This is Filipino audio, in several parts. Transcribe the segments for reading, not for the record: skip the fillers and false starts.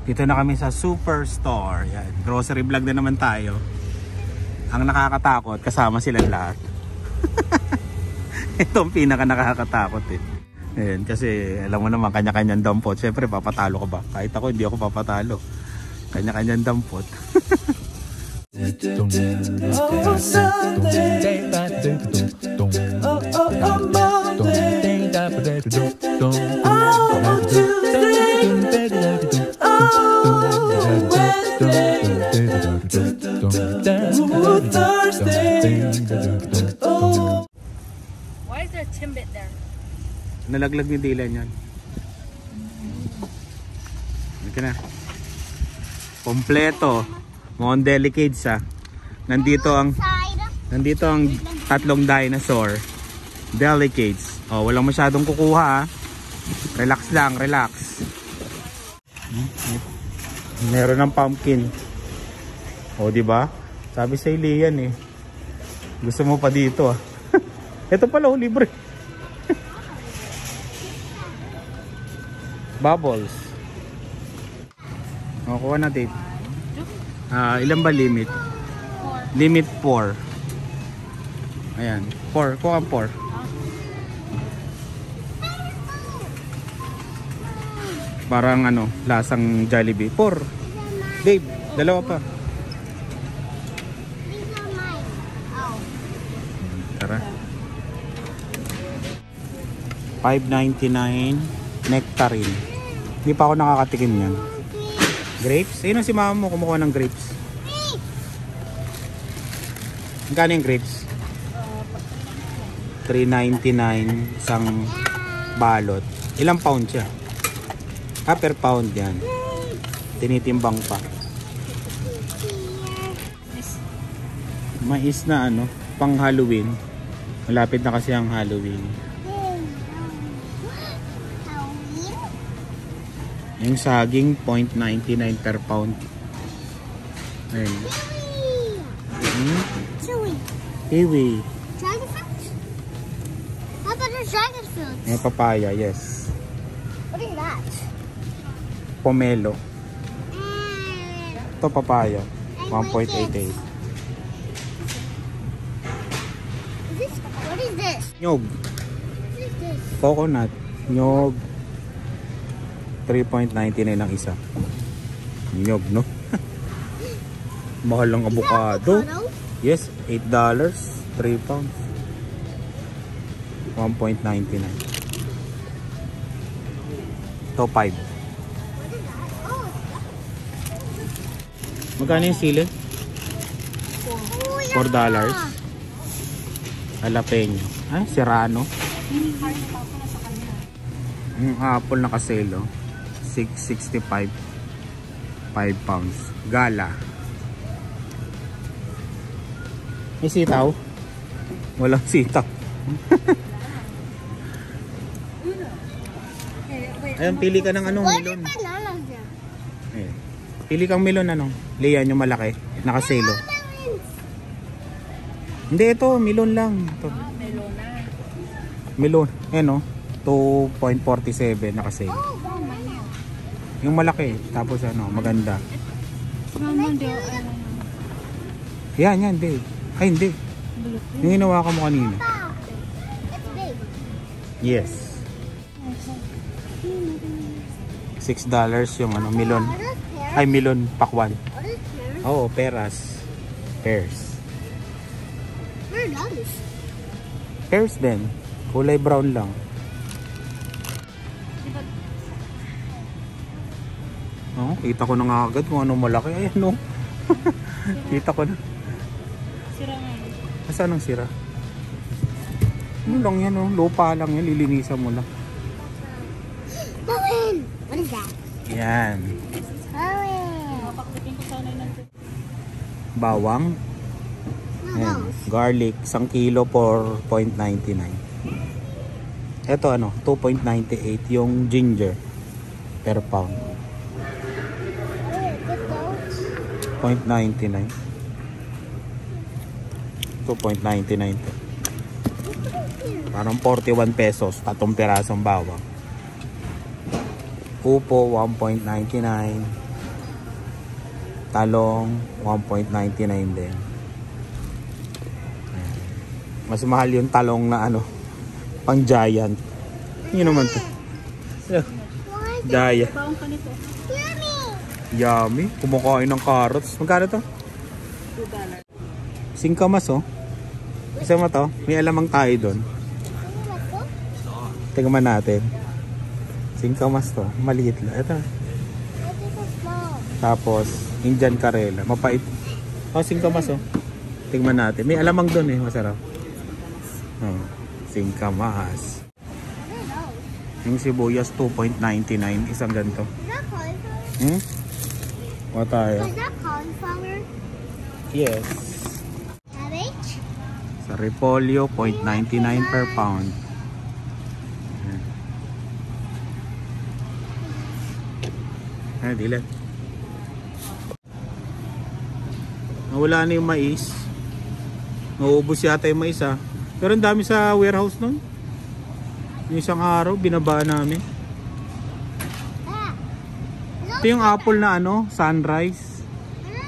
Dito na kami sa Superstore. Yan. Grocery vlog na naman tayo. Ang nakakatakot, kasama silang lahat. Ito ang pinaka nakakatakot eh. Ayan, kasi alam mo naman, kanya-kanyang dampot. Siyempre, papatalo ka ba? Kahit ako, hindi ako papatalo. Kanya-kanyang dampot. Why is there a Timbit there? Nalaglag ni Dylan yan. Ito na. Kompleto. Mukhang delicates ha. Nandito ang tatlong dinosaur. Delicates. Oh, walang masyadong kukuha ha. Relax lang, relax. Meron ng pumpkin. Oh, di ba? Sabi sa Lian eh. Gusto mo pa dito ah. Ito pala oh, libre. Bubbles. O, kuha natin. Ilan ba limit? 4. Limit 4. Ayan. 4. Kuha 4. Parang ano, lasang Jollibee. 4. Babe, dalawa pa. Tara. $5.99 nectarine. Hindi pa ako nakakatikim yan. Grapes? Ayun si mama mo kumukuha ng grapes. Magkano yung grapes? $3.99 isang balot. Ilang pound siya? Per pound yan. Tinitimbang pa. Mais na ano, pang Halloween. Malapit na kasi ang Halloween. Yung saging, $0.99 per pound. Ayun. Kiwi. Dragon fruit? How about the dragon fruit? May papaya, yes. What is that? Pomelo. Ito papaya. 1.88. What is this? Nyog. What is this? Coconut. Nyog. $3.99 ang isa. Nyog, no? Mahal ng avocado. Yes, $8. 3 pounds. 1.99. Ito 5. Magkano yung sili? $4. Jalapeno. Ay, Serrano. Yung apple na kaselo. $6.65. 5 pounds. Gala. May sitaw? Walang sitaw. Ayun, pili ka ng anong melon. Ayun. Pili kang melon ano. Lian yung malaki. Nakaselo. Hindi, ito. Melon lang. Ito. Melon. Ayan o. 2.47 nakaselo. Yung malaki. Tapos ano, maganda. Yan, babe. Ay, hindi. Yung hinawakan mo kanina. Yes. $6 yung ano, melon. Ay, melon pakwan. Oo, peras. Pears. Pears din. Kulay brown lang. Oh, kita ko na nga agad kung anong malaki. Ayan o. Kita ko na. Sira nga yun. Saan ang sira? Ano lang yan o. Lupa lang yan. Lilinisan mo lang. Bowen! What is that? Yan. Mapaktikin ko sana yun. Bawang. Ayan. Garlic. 1 kilo for $0.99. Ito ano. 2.98 yung ginger. Per pound. $0.99. 2.99 to. Parang 41 pesos. 3 pirasong bawang. Upo 1.99. Talong, 1.99 din. Ayan. Mas mahal yung talong na ano, pang giant. Yun naman to. Giant. Baong ka nito. Yummy. Kumakain ng carrots. Magkano to? $2. Singkamas oh. Isa mo to? May alamang tayo doon. Tingnan natin. Singkamas to. Maliit lang. Ito. Tapos, Indian Karela. Mapait. Oh, singkamas oh. Tingnan natin. May alamang doon eh. Masarap. Oh, singkamas. Yung sibuyas, 2.99. Isang ganito. Hmm? O tayo? Is that cauliflower? Yes. Cabbage? Sa repolyo, 0.99 per pound. Ayan, dilat. Nawala na yung mais. Nauubos yata yung mais ha. Pero ang dami sa warehouse nun. Yung isang araw, binaba namin. Ah. Ito yung apple na ano, sunrise.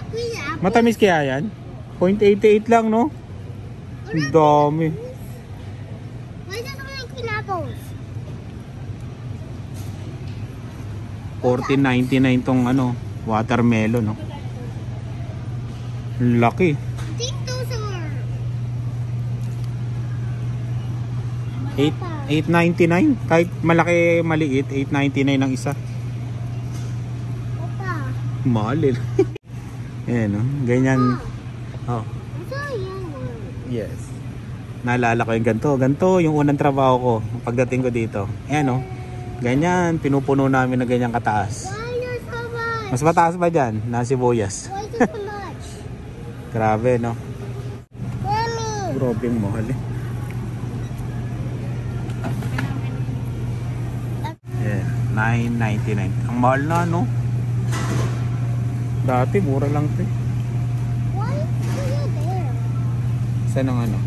Green apple. Matamis kaya yan? 0.88 lang no? Ang dami. Why does it like green apples? 14.99 tong ano, watermelon no. Laki. I think those are... 8.99 kahit malaki maliit, 8.99 ang isa. Papa. Mahal eh. Ayan no, ganyan. Oh, It's a yellow. yes. Naalala ko yung ganito yung unang trabaho ko pagdating ko dito. Ayan no, ganyan, pinupuno namin na ganyan kataas. Why is there so much? Mas mataas pa dyan, na sibuyas. Why is there so much? Grabe no. Mommy. Grabe yung mahal eh. Yeah, 9.99. Ang mahal na no. Dati mura lang 'to. Why is it there? Saan ang ano?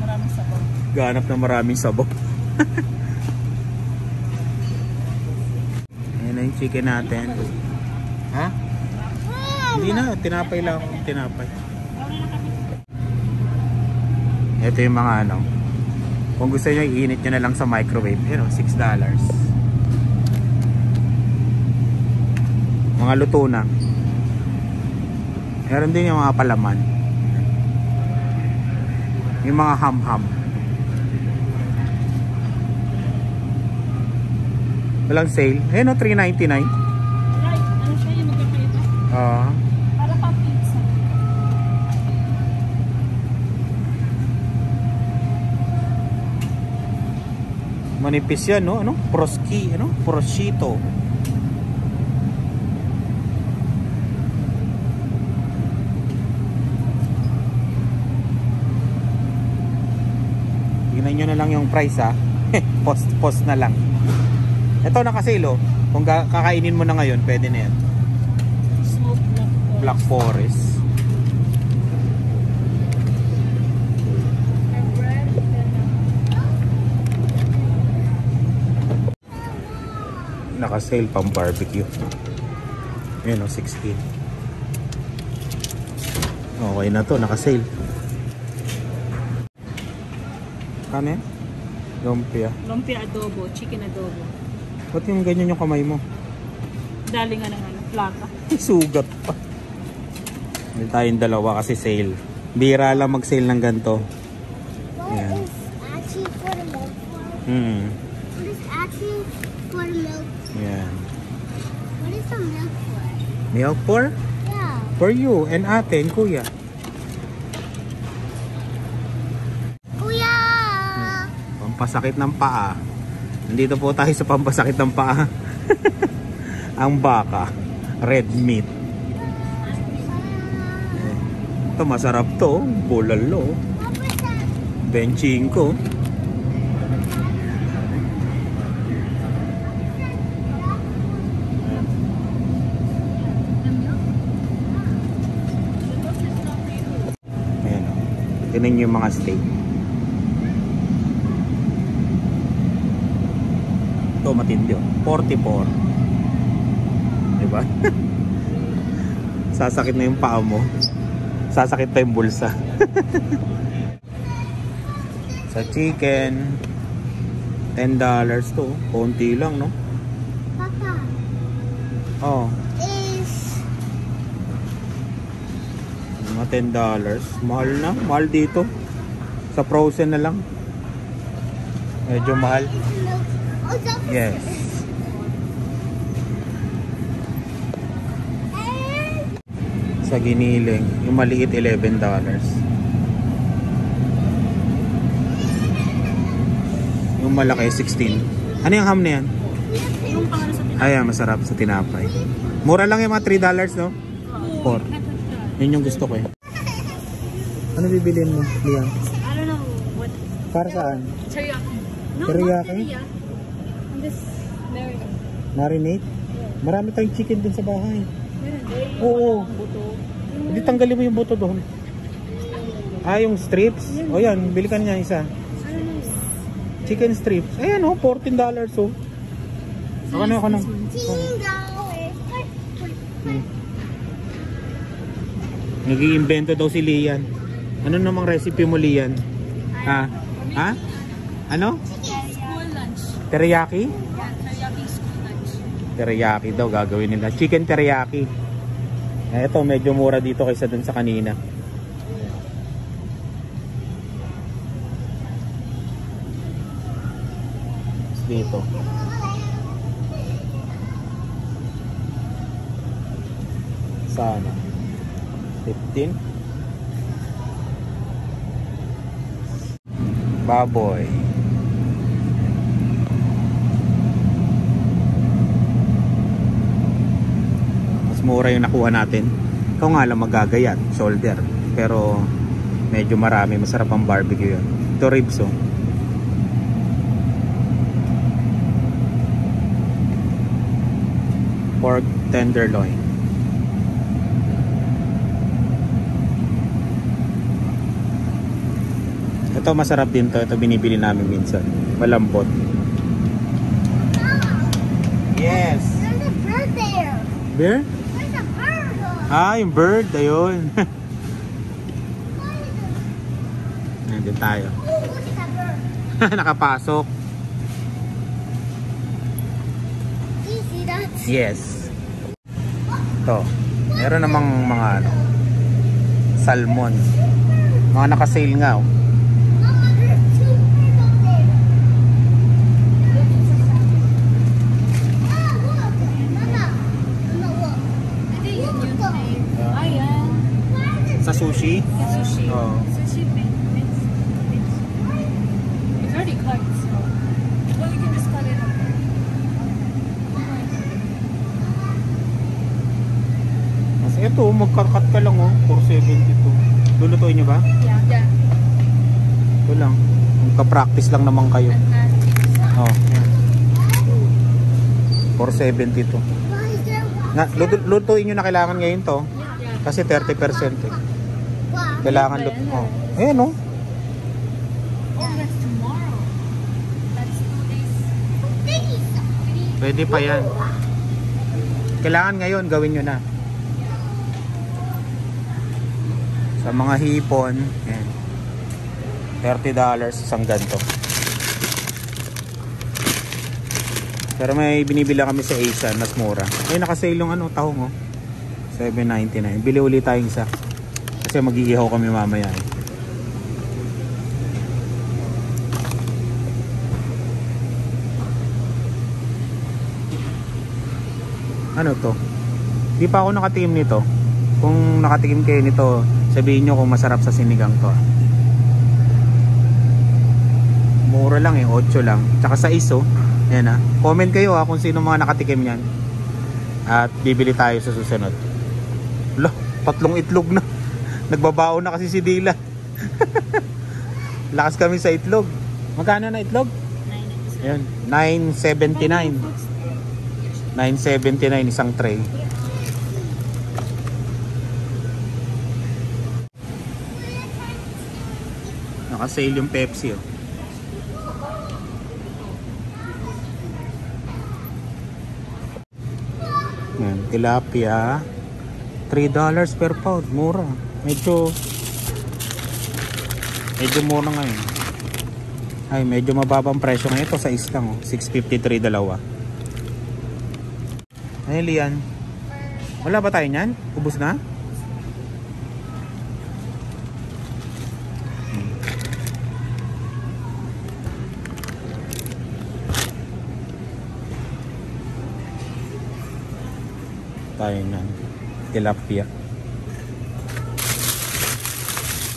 Maraming sabaw. Ganap na maraming sabaw. Ayan na yung chicken natin. Ha? Hindi na, tinapay lang. Tinapay. Ito yung mga ano. Kung gusto nyo, iinit nyo na lang sa microwave. Pero $6. Mga luto na. Meron din yung mga palaman. Yung mga ham-ham. Walang sale. Ayun o, $3.99. Right, ano siya yung magkakaiba? Para pang pizza. Manipis yan, no? Ano? Proski, ano? Prosciutto. Tingnan nyo na lang yung price, ha? Post na lang. Ito, nakasale, oh. Kung kakainin mo na ngayon, pwede na yan. Smoked Black Forest. Naka-sale pang barbecue. Ayan o, 16. Okay na to, naka-sale. Ano yan? Lumpia. Lumpia adobo, chicken adobo. Ba't yung ganyan yung kamay mo? Dali nga ng ano, plaka. Sugat pa. Hindi tayong dalawa kasi sale. Bira lang mag-sale ng ganito. What Yeah. is actually for the milk for? What is actually for the milk? Yan. What is the milk for? Milk for? Yeah. For you and ate and kuya. Kuya! Pampasakit ng paa. Nandito po tayo sa pampasakit ng paa. Ang baka. Red meat. Ito masarap to. Bulalo. What was that? Benching ko. Ayan o. Tignan nyo yung mga steak. Ito matindi o. 44. Diba? Sasakit na yung paa mo. Sasakit pa yung bulsa. Sa chicken, $10 to. Konti lang, no? Papa, Oh, is mga $10. Mahal na. Mahal dito. Sa frozen na lang. Medyo mahal. oh, that was Yes. Sa giniling, yung maliit $11. Yung malaki 16. Ano yung ham na yan? Yung pangalan sa Ay, masarap sa tinapay. Mura lang yung mga $3, no? 4. Yun yung gusto ko eh. Ano bibilin mo, Liam? I don't know what. Para saan? Teriyaki. No, Teriyaki? not teriyaki. I'm just marinating. Marinate? Marami tayong chicken dun sa bahay. Meron. Oo. Buto. Hindi tanggalin mo yung buto doon. Ah, yung strips? O yan, bili ka niya isa. I don't know. Chicken strips. Ayan o, $14 o. Ako na, ako na. Nag-iimbento daw si Lian. Ano namang recipe mo, Lian? Ha? Ha? Ano? School lunch. Teriyaki? Yeah, teriyaki school lunch. Teriyaki daw gagawin nila. Chicken teriyaki. Ito, medyo mura dito kaysa dun sa kanina. Dito. Sana. 15. Baboy. Mas mura yung nakuha natin. Ikaw nga lang magagayat, shoulder. Pero medyo marami, masarap ang barbecue yun. Ito ribs oh. Pork tenderloin. Ito masarap din to. Ito binibili namin minsan. Malambot. Yes. There's a bird there. Bear? There's a bird. Ah, yung bird. Ayun. Nandun tayo. Oh, look at that bird. Nakapasok. Do you see that? Yes. Ito. Meron namang mga ano, salmon. Mga nakasale nga oh. Mama, there's two birds up there. Ah, look. Mama. Mama, look. Look. Ayan. Sa sushi? Sushi. Oo. Sushi mix. It's already cut, so. Well, you can just cut it up. Mas ito, magkakat ka lang oh. 472. Lulutuin nyo ba? Yeah. Ito lang. Magka-practice lang naman kayo. Oh, yan. 472. Why is there Na, lutuin nyo na kailangan ngayon to. Yeah. Kasi 30% eh. one? Kailangan Ano ba yan? oh. Ayan oh. Oh, that's tomorrow. That's 2 days. Pwede pa yan. Kailangan ngayon gawin nyo na. Sa mga hipon, yan. $30 isang ganto. Pero may binibila kami sa Asian, mas mura. Ay, nakasale yung ano, tahong oh. $7.99. Bili ulit tayong isa. Kasi mag-iihaw kami mamaya eh. Ano to? Di pa ako nakatikim nito. Kung nakatikim kayo nito, sabihin nyo kung masarap sa sinigang to. Mura lang eh, 8 lang. Tsaka sa iso, yan ah. Comment kayo kung sino mga nakatikim yan. At bibili tayo sa susunod. Lah, 3 itlog na. Nagbabao na kasi si Dila. Lakas kami sa itlog. Magkano na itlog? Ayan, $9.79. $9.79 isang tray. Naka-sale yung Pepsi oh. Yan, tilapia $3 per pound. Mura. Medyo mura ngayon. Ay, medyo mababang presyo ngayon. Ito sa islang. Oh. $6.53 dalawa. Ay, Lian. Wala ba tayo niyan? Ubus na? Tayo niyan. Tilapia.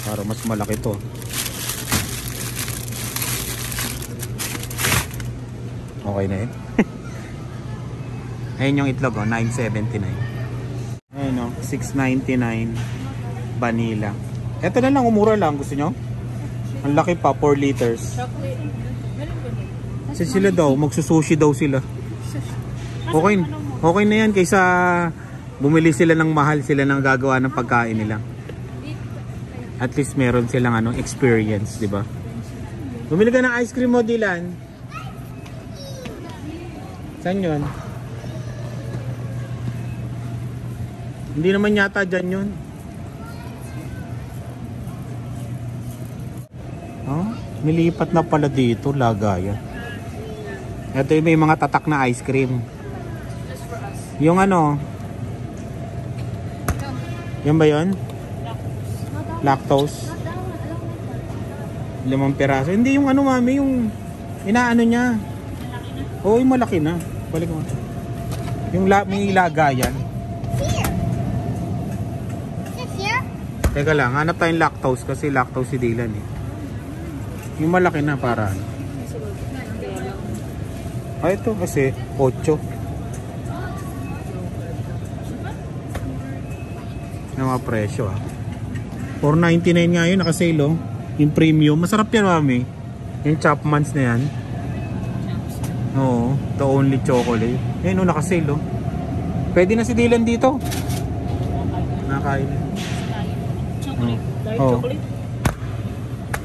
Para mas malaki to. Okay na eh. Ayun yung itlog oh, $9.79. Ayun oh, $6.99 vanilla. Ito na lang, umura lang. Gusto nyo? Ang laki pa, 4 liters. Chocolate. Kasi sila daw, magsusushi daw sila. Okay, okay na yan kaysa bumili sila ng mahal, sila nang gagawa ng pagkain nila. At least meron silang ano, experience, di ba? Bumili ka ng ice cream mo, Dylan. Saan yun? Hindi naman yata dyan yun. Oh, nilipat na pala dito, lagayan. Ito yung may mga tatak na ice cream. Yung ano? Yan ba yun? Lactose. 5 piraso. Hindi yung ano, mami, yung inaano niya. Oo, yung malaki na. Balik mo. Yung may lagayan. Teka lang, hanap tayong lactose kasi lactose si Dylan eh. Yung malaki na para. Ah, ito kasi 8. Yung mga presyo ah. $4.99 nga yun, nakasale oh. Yung premium, masarap yan mami. Yung Chapman's na yan. Oo, the only chocolate. Ayun oh, nakasale oh. Pwede na si Dylan dito. Nakain na. Chocolate. Dark chocolate.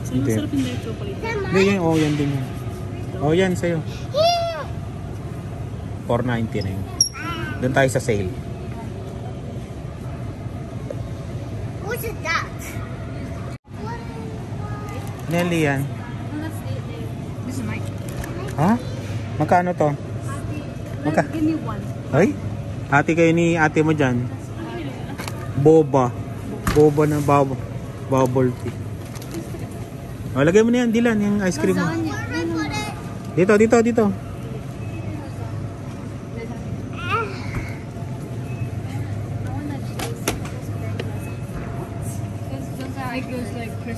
Sa'yo masarap yung dark chocolate. Hindi yan, oh yan din yan. Oh yan sa'yo. $4.99. Doon tayo sa sale. What's that? Nelly yan. This is mine. Ha? Magkano to? Give me one. Ay? Ate kayo ni ate mo dyan. Boba. Boba na bubble tea. O, lagay mo na yan, Dylan, yung ice cream mo. Dito, dito, dito.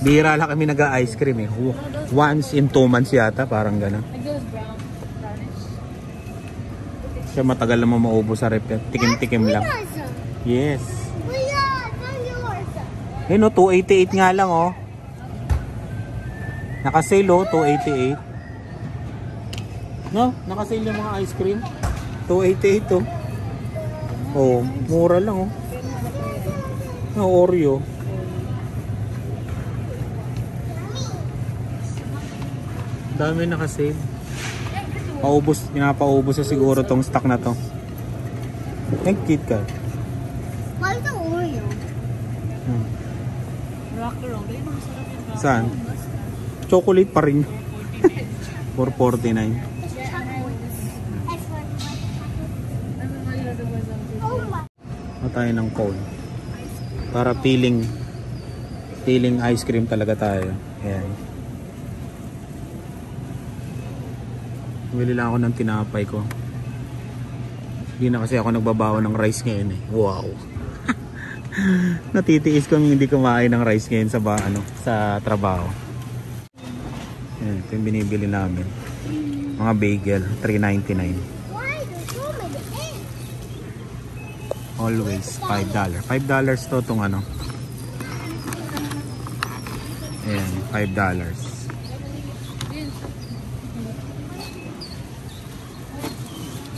Bihira lang kami nag-ice cream eh. Once in 2 months yata, parang gano'n. Siya matagal naman maubos sa rep. Tikim-tikim lang. Yes. Eh no, $2.88 nga lang oh. Naka-sale oh, $2.88. No, naka-sale yung mga ice cream. $2.88 oh. Oh, mura lang oh. No, Oreo. Dami naka-sale. Paubos, pinapaubos na siguro tong stock na to. Thank you, Kit. Why the Oreo? Rocker, okay? Masarap yung Saan? Chocolate pa rin. $4.49. Tayo ng cone. Para feeling ice cream talaga tayo. Ayan. Bili lang ako ng tinapay ko. Hindi na kasi ako nagbabawa ng rice ngayon eh. Wow. Natitiis kong hindi kumain ng rice ngayon sa trabaho. Ayan, ito yung binibili namin. Mga bagel, $3.99. Always $5. $5 to itong ano. Ayan, $5.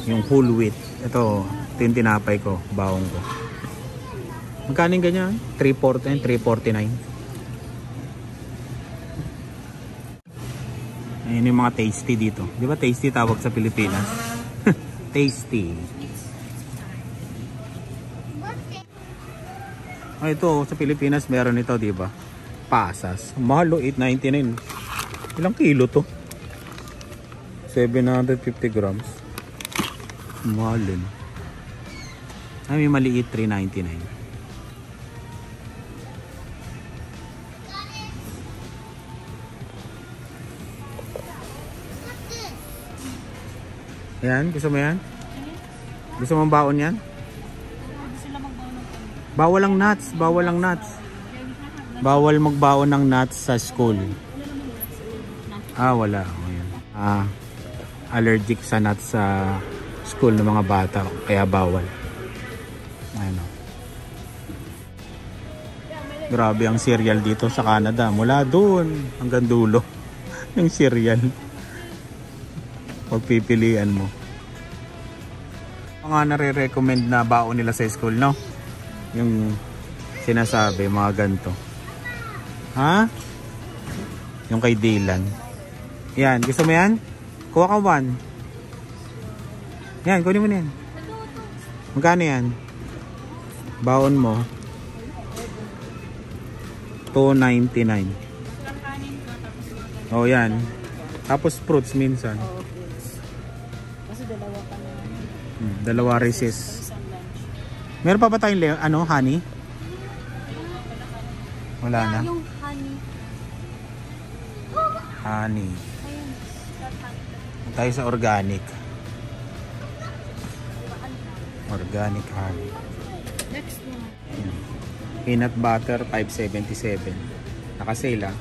Yung whole wheat. Ito yung tinapay ko, bawang ko. Magkano yung ganyan? $3.49. Ayan yung mga tasty dito. Di ba tasty tawag sa Pilipinas? Tasty. Ah, ito sa Pilipinas meron ito, di ba? Pasas. Mahal, 8.99. Ilang kilo to? 750 grams. Mahal din. Ah, may maliit, 3.99. Yan, gusto mo yan? Gusto mo baon yan? Hindi sila magbaon ng ano. Bawal ang nuts, bawal ang nuts. Bawal magbaon ng nuts sa school. Ah, wala. O, yan. Ah, allergic sa nuts sa school ng mga bata, kaya bawal. Ano. Grabe ang cereal dito sa Canada. Mula doon hanggang dulo ng cereal. Pagpipilian mo. Mga nare-recommend na baon nila sa school, no? Yung sinasabi, mga ganito. Ha? Yung kay Dylan. Yan, gusto mo yan? Kuha ka 1. Yan, kunin mo na yan. Magkano yan? Baon mo. $2.99. Oh, yan. Tapos fruits minsan. Kasi dalawa pa na. Dalawa recess. Meron pa ba tayong ano, honey? Wala na. Yung honey. Honey. Tayo sa organic. Organic honey. Next one. Peanut butter, $5.77. Naka-sale, ah.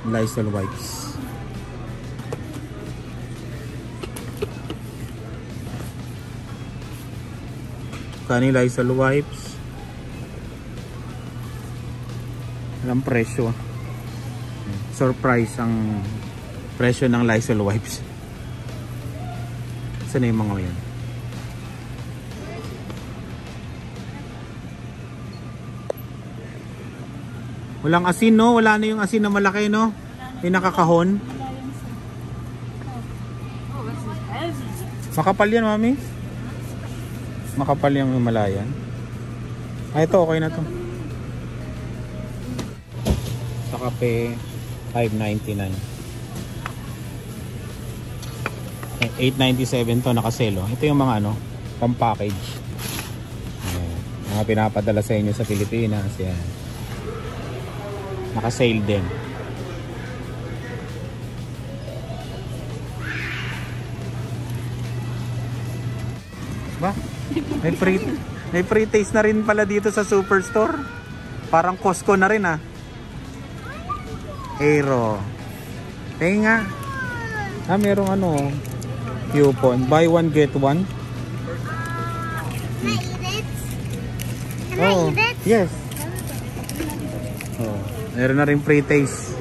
Lysol wipes. Kani Lysol wipes. Walang presyo. Surprise ang presyo ng Lysol wipes. Saan na yung mga yan? Walang asin, no? Wala na yung asin na malaki, no? Yung nakakahon. Makapal yan, mami. Makapal yung Himalayan. Ay, ito, okay na to. Sa kape, $5.99. $8.97 to, nakaselo. Ito yung mga ano, pang-package. Mga pinapadala sa inyo sa Pilipinas. Yan. Naka-sale din. Ba? May free taste na rin pala dito sa Superstore. Parang Costco na rin, ah. Aero. Tenga. Ah, merong ano, coupon. Buy one, get one. Can I eat it? Can Oh, I eat it? yes. Oh, meron na rin free taste.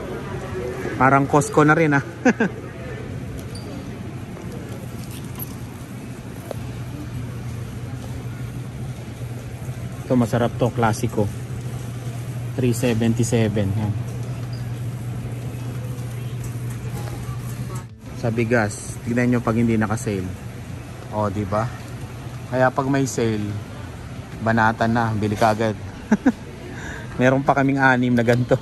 Parang Costco na rin, ah. Ito masarap to, klasiko. $3.77. Yan. Sa bigas, tignan nyo pag hindi naka-sale. O, di ba? Kaya pag may sale, banatan na, bili ka agad. Meron pa kaming 6 na ganito.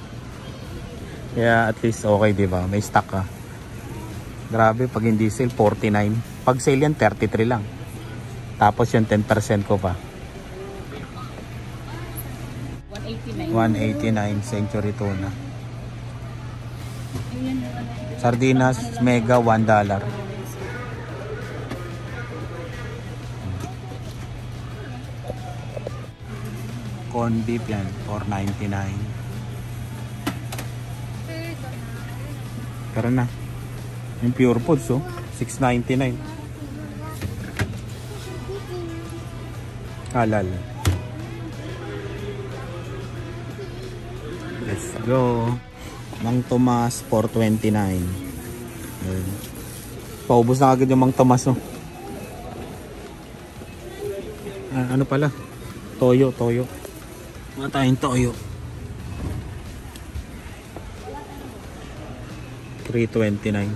Kaya at least okay, di ba? May stock ka. Grabe, pag hindi sale, 49. Pag sale yan, 33 lang. Tapos yung 10% ko pa. 189 Century Tuna. Sardinas Mega, $1. Corn beef yan, $4.99. Tara na. Yung Pure Foods, oh, $6.99. Halal. Let's go. Mang Tomas, $4.29. Paubos na agad yung Mang Tomas, oh. Ano pala? Toyo. Mga tayong toyo. $3.29.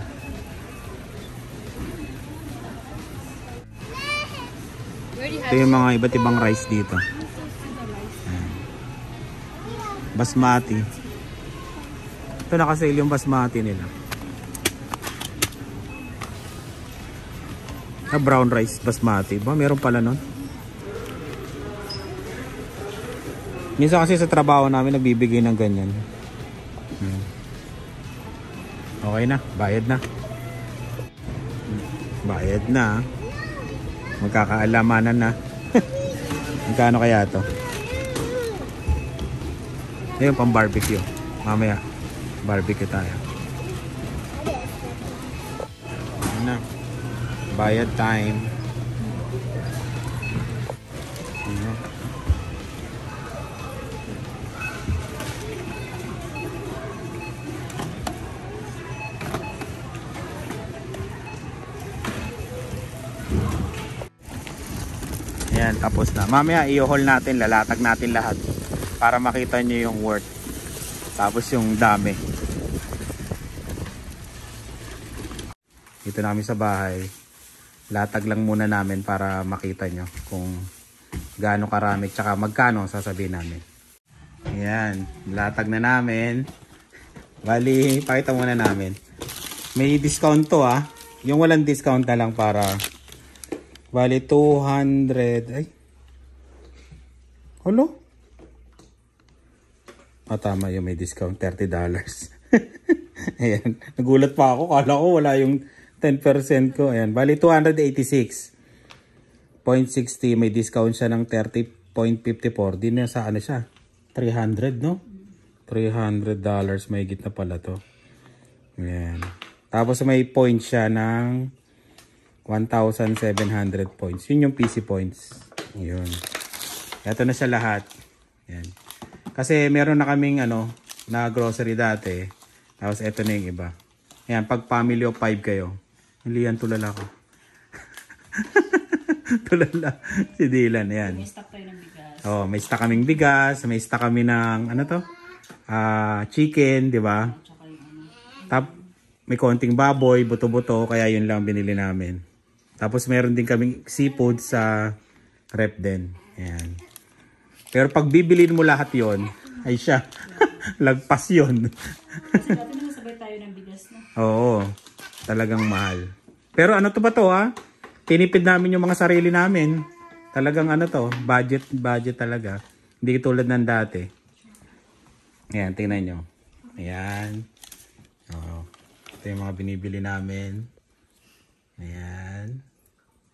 Ito yung mga iba't ibang rice dito. Basmati. Ito nakasale yung basmati nila. Na brown rice basmati. Ba, meron pala nun. Minsan kasi sa trabaho namin nagbibigay ng ganyan. Okay na, bayad na. Bayad na. Magkakaalamanan na. Magkano kaya to? Ayun, pang barbecue. Mamaya, barbecue tayo. Ayun na. Bayad time. Ayun. Ayan, tapos na. Mamaya i-haul natin, lalatag natin lahat para makita nyo yung worth. Tapos yung dami. Dito namin sa bahay. Latag lang muna namin para makita nyo kung gaano karami tsaka magkano sasabihin namin. Ayan, latag na namin. Bali, pakita muna namin. May discount to ah. Yung walang discount na lang para bali 200. Ay. Hello? Tama yung may discount, $30. Ayan. Nagulat pa ako. Kala ko wala yung 10% ko. Ayan. Bali 286.60. May discount siya ng 30.54. Di na sa ano siya? 300, no? $300 may higit na pala to. Ayan. Tapos may points siya ng 1,700 points. Yun yung PC points. Yun. Ito na siya lahat. Yan. Kasi meron na kaming ano, na grocery dati. Tapos ito na yung iba. Yan. Pag family of 5 kayo. Hindi yan tulala ko. Tulala. Si Dylan. Yan. May stock tayo ng bigas. Oh, may stock kaming bigas. May stock kami ng ano to? Chicken. Diba? Tap, may konting baboy. Buto-buto. Kaya yun lang binili namin. Tapos meron din kaming seafood sa rep din. Ayan. Pero pag bibilin mo lahat yon, ay siya. Lagpas yon. Kasi dati naman sabay tayo ng bigas na. Oo. Talagang mahal. Pero ano to ba to ha? Tinipid namin yung mga sarili namin. Talagang ano to, budget talaga. Hindi tulad ng dati. Ayan, tingnan nyo. Ayan. Oo. Ito yung mga binibili namin. Ayan.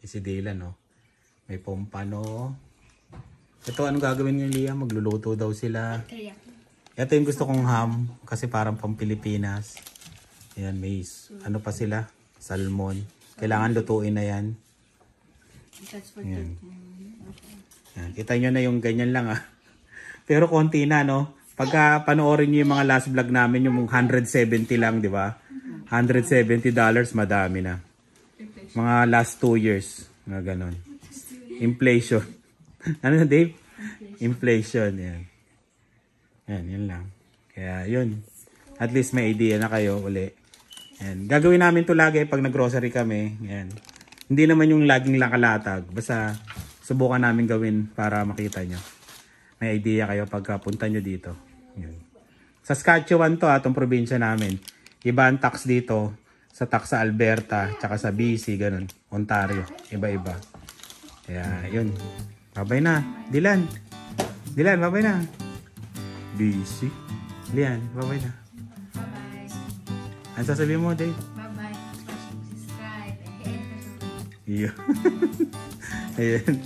Si Dylan, no? May pompano. Ito, anong gagawin niyo, Lia? Magluluto daw sila. Ito yung gusto kong ham. Kasi parang pang Pilipinas. Ayan, may ano pa sila? Salmon. Kailangan lutuin na yan. Ayan. Ayan. Kita nyo na yung ganyan lang, ah. Pero konti na, no? Pagka panoorin nyo yung mga last vlog namin, yung 170 lang, di ba? $170, madami na. Mga last 2 years. Mga ganon. Inflation. Ano na, Dave? Inflation. Yan. Yan, yun lang. Kaya, yun. At least may idea na kayo uli. Yan. Gagawin namin to lagi pag nag-grocery kami. Yan. Hindi naman yung laging lakalatag. Basta, subukan namin gawin para makita nyo. May idea kayo pagka punta nyo dito. Yan. Sa Saskatchewan to, atong probinsya namin. Iba ang tax dito. Sa tax sa Alberta, tsaka sa BC, ganun. Ontario, iba-iba. Kaya, yun. Babay na. Dylan. Dylan, babay na. BC. Dylan, babay na. Bye-bye. Ano sasabihin mo, Dave? Bye-bye. Subscribe. Yeah. Ayun.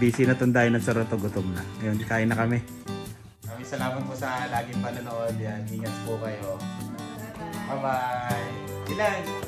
Busy na tong dahil nagsarot o gutom na. Ayun, kain na kami. Maraming salamat po sa laging panonood. Yan. Ingat po kayo. Bye-bye. Dylan.